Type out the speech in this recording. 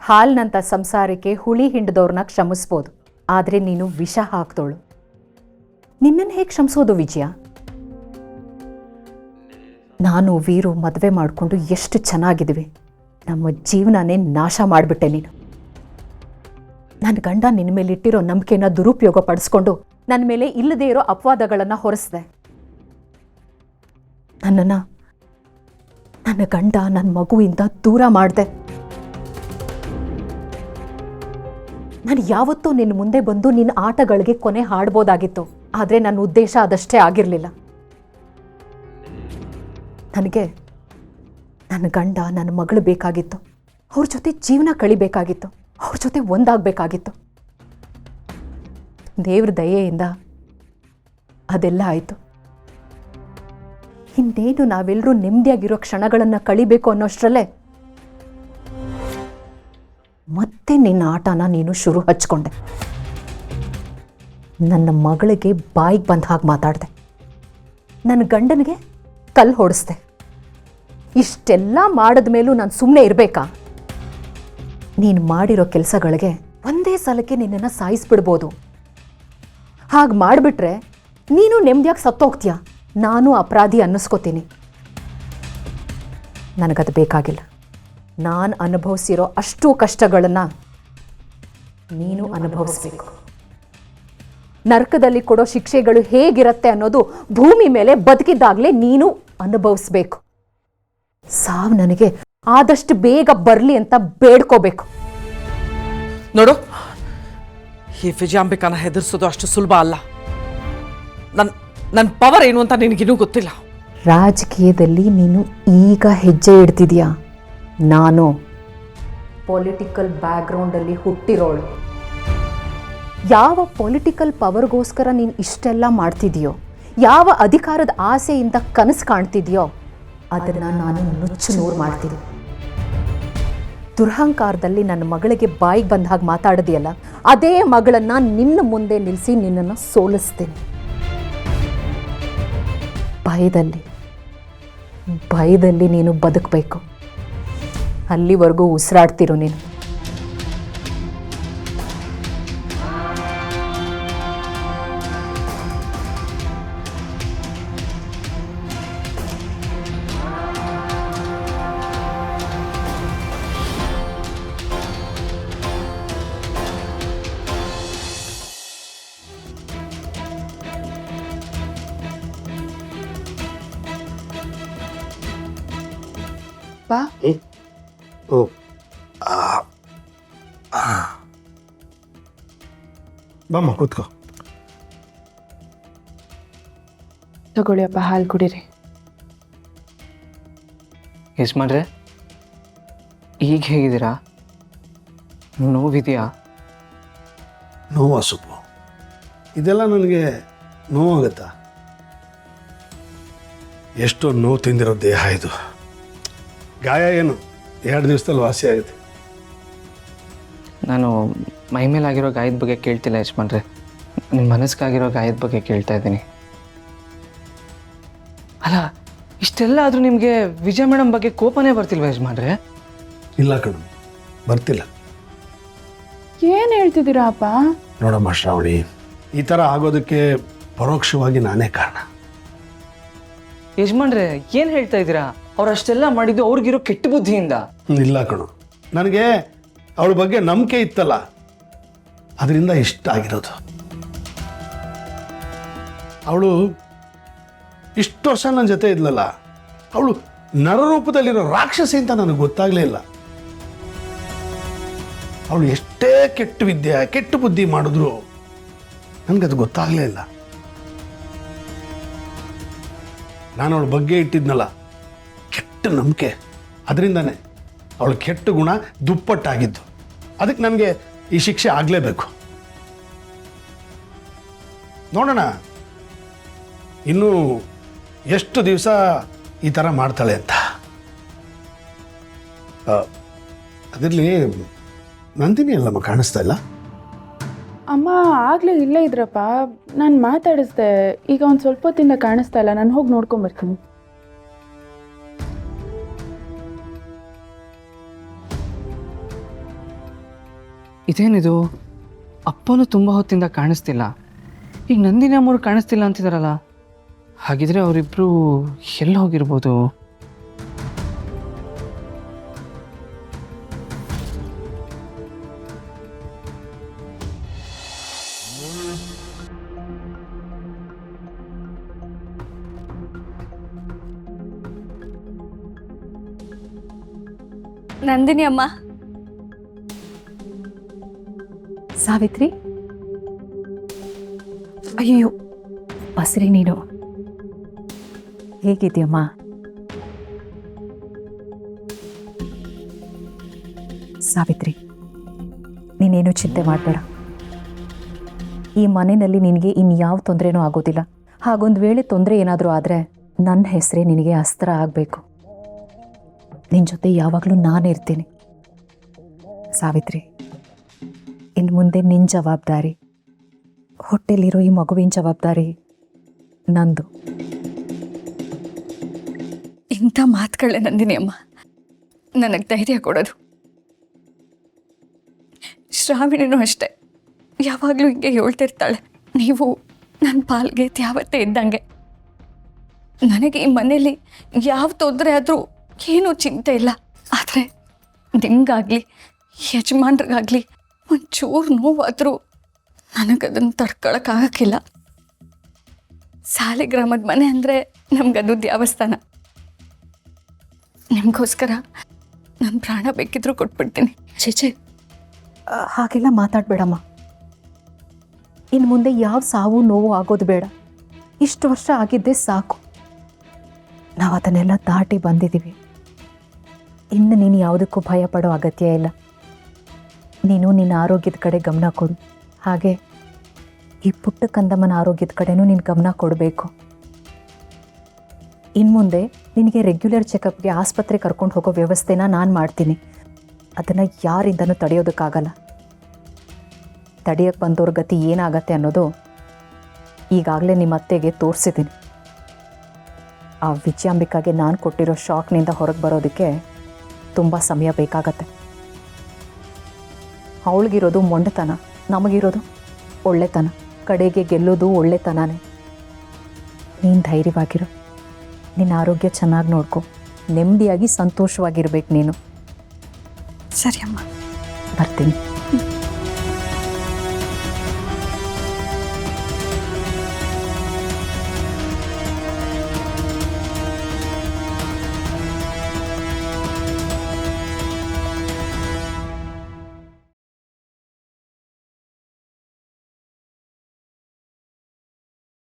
ಹಾಲ್ನಂಥ ಸಂಸಾರಕ್ಕೆ ಹುಳಿ ಹಿಂಡದವ್ರನ್ನ ಕ್ಷಮಿಸ್ಬೋದು, ಆದರೆ ನೀನು ವಿಷ ಹಾಕ್ದೋಳು. ನಿನ್ನನ್ನು ಹೇಗೆ ಕ್ಷಮಿಸೋದು ವಿಜಯ? ನಾನು ವೀರು ಮದುವೆ ಮಾಡಿಕೊಂಡು ಎಷ್ಟು ಚೆನ್ನಾಗಿದ್ವಿ, ನಮ್ಮ ಜೀವನನೇ ನಾಶ ಮಾಡಿಬಿಟ್ಟೆ ನೀನು. ನನ್ನ ಗಂಡ ನಿನ್ನ ಮೇಲೆ ಇಟ್ಟಿರೋ ನಂಬಿಕೆನ ದುರುಪಯೋಗ ಪಡಿಸ್ಕೊಂಡು ನನ್ನ ಮೇಲೆ ಇಲ್ಲದೇ ಇರೋ ಅಪವಾದಗಳನ್ನು ಹೊರಿಸಿದೆ. ನನ್ನ ಗಂಡ ನನ್ನ ಮಗುವಿಂದ ದೂರ ಮಾಡಿದೆ. ನಾನು ಯಾವತ್ತೂ ನಿನ್ನ ಮುಂದೆ ಬಂದು ನಿನ್ನ ಆಟಗಳಿಗೆ ಕೊನೆ ಹಾಡ್ಬೋದಾಗಿತ್ತು, ಆದರೆ ನನ್ನ ಉದ್ದೇಶ ಅದಷ್ಟೇ ಆಗಿರಲಿಲ್ಲ. ನನಗೆ ನನ್ನ ಗಂಡ ನನ್ನ ಮಗಳು ಬೇಕಾಗಿತ್ತು, ಅವ್ರ ಜೊತೆ ಜೀವನ ಕಳಿಬೇಕಾಗಿತ್ತು, ಅವ್ರ ಜೊತೆ ಒಂದಾಗಬೇಕಾಗಿತ್ತು. ದೇವ್ರ ದಯೆಯಿಂದ ಅದೆಲ್ಲ ಆಯಿತು. ಇನ್ನೇನು ನಾವೆಲ್ಲರೂ ನೆಮ್ಮದಿಯಾಗಿರೋ ಕ್ಷಣಗಳನ್ನು ಕಳಿಬೇಕು ಅನ್ನೋಷ್ಟರಲ್ಲೇ ಮತ್ತೆ ನಿನ್ನ ಆಟನ ನೀನು ಶುರು ಹಚ್ಕೊಂಡೆ. ನನ್ನ ಮಗಳಿಗೆ ಬಾಯಿಗೆ ಬಂದ ಹಾಗೆ ಮಾತಾಡಿದೆ, ನನ್ನ ಗಂಡನಿಗೆ ಕಲ್ಲು ಹೊಡೆಸ್ದೆ. ಇಷ್ಟೆಲ್ಲ ಮಾಡಿದ ಮೇಲೂ ನಾನು ಸುಮ್ಮನೆ ಇರಬೇಕಾ? ನೀನು ಮಾಡಿರೋ ಕೆಲಸಗಳಿಗೆ ಒಂದೇ ಸಲಕ್ಕೆ ನಿನ್ನನ್ನು ಸಾಯಿಸ್ಬಿಡ್ಬೋದು. ಹಾಗೆ ಮಾಡಿಬಿಟ್ರೆ ನೀನು ನೆಮ್ಮದಿಯಾಗಿ ಸತ್ತೋಗ್ತೀಯ, ನಾನು ಅಪರಾಧಿ ಅನ್ನಿಸ್ಕೋತೀನಿ. ನನಗದು ಬೇಕಾಗಿಲ್ಲ. ನಾನು ಅನುಭವಿಸಿರೋ ಅಷ್ಟು ಕಷ್ಟಗಳನ್ನು ನೀನು ಅನುಭವಿಸ್ಬೇಕು. ನರಕದಲ್ಲಿ ಕೊಡೋ ಶಿಕ್ಷೆಗಳು ಹೇಗಿರುತ್ತೆ ಅನ್ನೋದು ಭೂಮಿ ಮೇಲೆ ಬದುಕಿದ್ದಾಗಲೇ ನೀನು ಅನುಭವಿಸ್ಬೇಕು. ಸಾವು ನನಗೆ ಆದಷ್ಟು ಬೇಗ ಬರಲಿ ಅಂತ ಬೇಡ್ಕೋಬೇಕು. ನೋಡು, ಈ ವಿಜಯಾಂಬಿಕಾನ ಹೆದರ್ಸೋದು ಅಷ್ಟು ಸುಲಭ ಅಲ್ಲ. ನನ್ನ ಪವರ್ ಏನು ಅಂತ ನಿನಗಿನ್ನೂ ಗೊತ್ತಿಲ್ಲ. ರಾಜಕೀಯದಲ್ಲಿ ನೀನು ಈಗ ಹೆಜ್ಜೆ ಇಡ್ತಿದ್ಯಾ. ನಾನು ಪೊಲಿಟಿಕಲ್ ಬ್ಯಾಕ್ಗ್ರೌಂಡಲ್ಲಿ ಹುಟ್ಟಿರೋಳು. ಯಾವ ಪೊಲಿಟಿಕಲ್ ಪವರ್ಗೋಸ್ಕರ ನೀನು ಇಷ್ಟೆಲ್ಲ ಮಾಡ್ತಿದೆಯೋ, ಯಾವ ಅಧಿಕಾರದ ಆಸೆಯಿಂದ ಕನಸು ಕಾಣ್ತಿದೆಯೋ, ಅದನ್ನು ನಾನು ನುಚ್ಚು ನೂರು ಮಾಡ್ತೀನಿ. ದುರಹಂಕಾರದಲ್ಲಿ ನನ್ನ ಮಗಳಿಗೆ ಬಾಯಿಗೆ ಬಂದ ಹಾಗೆ ಮಾತಾಡಿದೆಯಲ್ಲ, ಅದೇ ಮಗಳನ್ನು ನಿನ್ನ ಮುಂದೆ ನಿಲ್ಲಿಸಿ ನಿನ್ನನ್ನು ಸೋಲಿಸ್ತೀನಿ. ಭಯದಲ್ಲಿ ನೀನು ಬದುಕಬೇಕು. ಅಲ್ಲಿವರೆಗೂ ಉಸಿರಾಡ್ತಿರು ನೀನು. ಬಾಮ್ಮ ಕೂತ್ಕೋ. ತಗೊಳ್ಳಿ ಅಪ್ಪ, ಹಾಲು ಕುಡೀರಿ. ಯಜಮಾನ್ರೆ, ಈಗ ಹೇಗಿದ್ದೀರಾ? ನೋವಿದೆಯಾ? ನೋವಾ ಸುಪ್ಪು? ಇದೆಲ್ಲ ನನಗೆ ನೋವಾಗತ್ತಾ? ಎಷ್ಟೋ ನೋವು ತಿಂದಿರೋ ದೇಹ ಇದು. ಗಾಯ ಏನು 2 ದಿವಸದಲ್ಲಿ ವಾಸಿ ಆಗುತ್ತೆ. ನಾನು ಮೈ ಮೇಲಾಗಿರೋ ಗಾಯದ ಬಗ್ಗೆ ಕೇಳ್ತಿಲ್ಲ ಯಜಮಾನ್ರೆ, ನಿಮ್ಮ ಮನಸ್ಸಿಗಾಗಿರೋ ಗಾಯದ ಬಗ್ಗೆ ಕೇಳ್ತಾ ಇದ್ದೀನಿ. ಅಲ್ಲ, ಇಷ್ಟೆಲ್ಲ ಆದರೂ ನಿಮಗೆ ವಿಜಯ ಮೇಡಮ್ ಬಗ್ಗೆ ಕೋಪನೇ ಬರ್ತಿಲ್ವ ಯಜಮಾನ್ರೆ? ಇಲ್ಲ ಕಣು, ಬರ್ತಿಲ್ಲ. ಏನು ಹೇಳ್ತಿದ್ದೀರಾ ಅಪ್ಪ? ನೋಡಮ್ಮ ಶ್ರಾವಣಿ, ಈ ಥರ ಆಗೋದಕ್ಕೆ ಪರೋಕ್ಷವಾಗಿ ನಾನೇ ಕಾರಣ. ಯಜಮಾನ್ರೆ, ಏನು ಹೇಳ್ತಾ ಇದ್ದೀರಾ? ಅವ್ರು ಅಷ್ಟೆಲ್ಲ ಮಾಡಿದ್ದು ಅವ್ರಿಗಿರೋ ಕೆಟ್ಟ ಬುದ್ಧಿಯಿಂದ. ಇಲ್ಲ ಕಣು, ನನಗೆ ಅವಳ ಬಗ್ಗೆ ನಂಬಿಕೆ ಇತ್ತಲ್ಲ, ಅದರಿಂದ ಇಷ್ಟ ಆಗಿರೋದು. ಅವಳು ಇಷ್ಟು ವರ್ಷ ನನ್ನ ಜೊತೆ ಇದ್ಲಲ್ಲ, ಅವಳು ನರರೂಪದಲ್ಲಿರೋ ರಾಕ್ಷಸಿ ಅಂತ ನನಗೆ ಗೊತ್ತಾಗಲೇ ಇಲ್ಲ. ಅವಳು ಎಷ್ಟೇ ಕೆಟ್ಟ ವಿದ್ಯೆ ಕೆಟ್ಟ ಬುದ್ಧಿ ಮಾಡಿದ್ರು ನನಗದು ಗೊತ್ತಾಗಲೇ ಇಲ್ಲ. ನಾನು ಅವಳ ಬಗ್ಗೆ ಇಟ್ಟಿದ್ನಲ್ಲ ಕೆಟ್ಟ ನಂಬಿಕೆ, ಅದರಿಂದನೇ ಅವಳ ಕೆಟ್ಟ ಗುಣ ದುಪ್ಪಟ್ಟಾಗಿದ್ದು. ಅದಕ್ಕೆ ನನಗೆ ಈ ಶಿಕ್ಷೆ ಆಗಲೇಬೇಕು. ನೋಡೋಣ ಇನ್ನೂ ಎಷ್ಟು ದಿವಸ ಈ ಥರ ಮಾಡ್ತಾಳೆ ಅಂತ. ಅದರಲ್ಲಿ ನಂದಿನಿ ಅಲ್ಲಮ್ಮ ಕಾಣಿಸ್ತಾ ಇಲ್ಲ. ಅಮ್ಮ ಆಗಲೇ ಇಲ್ಲೇ ಇದ್ರಪ್ಪ, ನಾನು ಮಾತಾಡಿಸ್ದೆ. ಈಗ ಒಂದು ಸ್ವಲ್ಪ ಹೊತ್ತಿಂದ ಕಾಣಿಸ್ತಾ ಇಲ್ಲ. ನಾನು ಹೋಗಿ ನೋಡ್ಕೊಂಬರ್ತೀನಿ. ಇದೇನಿದು, ಅಪ್ಪನೂ ತುಂಬ ಹೊತ್ತಿಂದ ಕಾಣಿಸ್ತಿಲ್ಲ. ಈಗ ನಂದಿನಿ ಅಮ್ಮವ್ರು ಕಾಣಿಸ್ತಿಲ್ಲ ಅಂತಿದಾರಲ್ಲ, ಹಾಗಿದ್ರೆ ಅವರಿಬ್ಬರು ಎಲ್ಲಿ ಹೋಗಿರ್ಬೋದು? ನಂದಿನಿ ಅಮ್ಮ. ಸಾವಿತ್ರಿ, ಅಯ್ಯೋ ಬಸ್ರಿ ನೀನು ಹೇಗಿದ್ಯಮ್ಮ? ಸಾವಿತ್ರಿ, ನೀನೇನು ಚಿಂತೆ ಮಾಡಬೇಡ. ಈ ಮನೆಯಲ್ಲಿ ನಿನಗೆ ಇನ್ಯಾವ ತೊಂದರೆನೂ ಆಗೋದಿಲ್ಲ. ಹಾಗೊಂದು ವೇಳೆ ತೊಂದರೆ ಏನಾದರೂ ಆದರೆ ನನ್ನ ಹೆಸರೇ ನಿನಗೆ ಅಸ್ತ್ರ ಆಗಬೇಕು. ನಿನ್ನ ಜೊತೆ ಯಾವಾಗಲೂ ನಾನಿರ್ತೀನಿ ಸಾವಿತ್ರಿ. ಇನ್ನು ಮುಂದೆ ನಿನ್ನ ಜವಾಬ್ದಾರಿ, ಹೊಟ್ಟೆಲಿರೋ ಈ ಮಗುವಿನ ಜವಾಬ್ದಾರಿ ನಂದು. ಇಂಥ ಮಾತುಗಳೇ ನಂದಿನಿ ಅಮ್ಮ ನನಗೆ ಧೈರ್ಯ ಕೊಡೋದು. ಶ್ರಾವಣಿನೂ ಅಷ್ಟೆ, ಯಾವಾಗಲೂ ಹಿಂಗೆ ಹೇಳ್ತಿರ್ತಾಳೆ, ನೀವು ನನ್ನ ಪಾಲ್ಗೆ ಯಾವತ್ತೇ ಇದ್ದಂಗೆ. ನನಗೆ ಈ ಮನೇಲಿ ಯಾವ ತೊಂದರೆ ಆದರೂ ಏನೂ ಚಿಂತೆ ಇಲ್ಲ. ಆದರೆ ನಿಮಗಾಗಲಿ ಯಜಮಾನ್ರಿಗಾಗಲಿ ಒಂಚೂರು ನೋವಾದರೂ ನನಗದನ್ನು ತಡ್ಕೊಳಕ್ಕಾಗಕ್ಕಿಲ್ಲ. ಸಾಲಿಗ್ರಾಮದ ಮನೆ ಅಂದರೆ ನಮಗದು ದೇವಸ್ಥಾನ. ನಿಮಗೋಸ್ಕರ ನನ್ನ ಪ್ರಾಣ ಬೇಕಿದ್ರೂ ಕೊಟ್ಬಿಡ್ತೀನಿ. ಚೇಚೆ, ಹಾಗೆಲ್ಲ ಮಾತಾಡಬೇಡಮ್ಮ. ಇನ್ನು ಮುಂದೆ ಯಾವ ಸಾವು ನೋವು ಆಗೋದು ಬೇಡ. ಇಷ್ಟು ವರ್ಷ ಆಗಿದ್ದೇ ಸಾಕು. ನಾವು ಅದನ್ನೆಲ್ಲ ದಾಟಿ ಬಂದಿದ್ದೀವಿ. ಇನ್ನು ನೀನು ಯಾವುದಕ್ಕೂ ಭಯ ಪಡೋ ಅಗತ್ಯ ಇಲ್ಲ. ನೀನು ನಿನ್ನ ಆರೋಗ್ಯದ ಕಡೆ ಗಮನ ಕೊಡು. ಹಾಗೆ ಈ ಪುಟ್ಟ ಕಂದಮ್ಮನ ಆರೋಗ್ಯದ ಕಡೆನೂ ನೀನು ಗಮನ ಕೊಡಬೇಕು. ಇನ್ನು ಮುಂದೆ ನಿನಗೆ ರೆಗ್ಯುಲರ್ ಚೆಕಪ್ಗೆ ಆಸ್ಪತ್ರೆ ಕರ್ಕೊಂಡು ಹೋಗೋ ವ್ಯವಸ್ಥೆನ ನಾನು ಮಾಡ್ತೀನಿ. ಅದನ್ನು ಯಾರಿಂದನೂ ತಡೆಯೋದಕ್ಕಾಗಲ್ಲ. ತಡೆಯೋಕ್ಕೆ ಬಂದವ್ರ ಗತಿ ಏನಾಗತ್ತೆ ಅನ್ನೋದು ಈಗಾಗಲೇ ನಿಮ್ಮ ಅತ್ತೆಗೆ ತೋರಿಸಿದ್ದೀನಿ. ಆ ವಿಜಯಾಂಬಿಕಾಗೆ ನಾನು ಕೊಟ್ಟಿರೋ ಶಾಕ್ನಿಂದ ಹೊರಗೆ ಬರೋದಕ್ಕೆ ತುಂಬ ಸಮಯ ಬೇಕಾಗತ್ತೆ. ಅವಳಿಗಿರೋದು ಮೊಂಡತನ, ನಮಗಿರೋದು ಒಳ್ಳೆತನ. ಕಡೆಗೆ ಗೆಲ್ಲೋದು ಒಳ್ಳೆತನನೇ. ನೀನು ಧೈರ್ಯವಾಗಿರು. ನಿನ್ನ ಆರೋಗ್ಯ ಚೆನ್ನಾಗಿ ನೋಡ್ಕೊ. ನೆಮ್ಮದಿಯಾಗಿ ಸಂತೋಷವಾಗಿರ್ಬೇಕು ನೀನು. ಸರಿ ಅಮ್ಮ, ಬರ್ತೀನಿ.